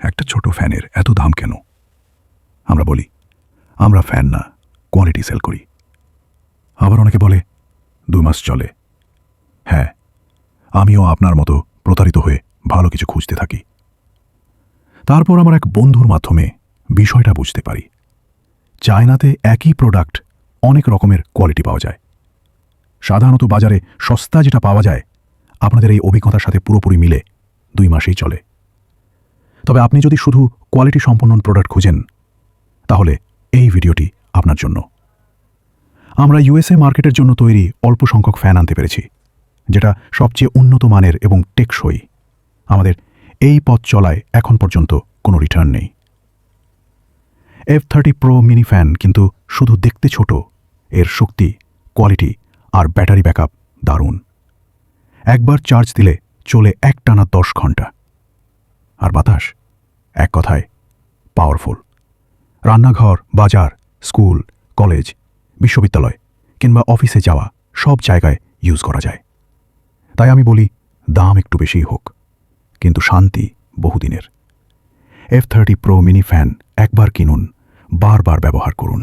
একটা ছোট ফ্যানের এত দাম কেন? আমরা বলি আমরা ফ্যান না, কোয়ালিটি সেল করি। আবার অনেকে বলে 2 মাস চলে। হ্যাঁ, আমিও আপনার মতো প্রতারিত হয়ে ভালো কিছু খুঁজতে থাকি। তারপর আমার এক বন্ধুর মাধ্যমে বিষয়টা বুঝতে পারি। চায়নাতে একই প্রোডাক্ট অনেক রকমের কোয়ালিটি পাওয়া যায়। সাধারণত বাজারে সস্তা যেটা পাওয়া যায় আপনাদের এই অভিজ্ঞতার সাথে পুরোপুরি মিলে 2 মাসেই চলে। তবে আপনি যদি শুধু কোয়ালিটি সম্পন্ন প্রোডাক্ট খুঁজেন তাহলে এই ভিডিওটি আপনার জন্য। আমরা ইউএসএ মার্কেটের জন্য তৈরি অল্প সংখ্যক ফ্যান আনতে পেরেছি, যেটা সবচেয়ে উন্নত মানের এবং টেকসই। আমাদের এই পথ চলায় এখন পর্যন্ত কোনো রিটার্ন নেই। F30 Pro মিনি ফ্যান কিন্তু শুধু দেখতে ছোট, এর শক্তি, কোয়ালিটি আর ব্যাটারি ব্যাকআপ দারুণ। একবার চার্জ দিলে চলে একটানা 10 ঘন্টা। আর বাতাস, এক কথায় পাওয়ারফুল। রান্নাঘর, বাজার, স্কুল, কলেজ, বিশ্ববিদ্যালয় কিংবা অফিসে যাওয়া সব জায়গায় ইউজ করা যায়। তাই আমি বলি দাম একটু বেশিই হোক, কিন্তু শান্তি বহুদিনের। F30 Pro মিনি ফ্যান একবার কিনুন, বারবার ব্যবহার করুন।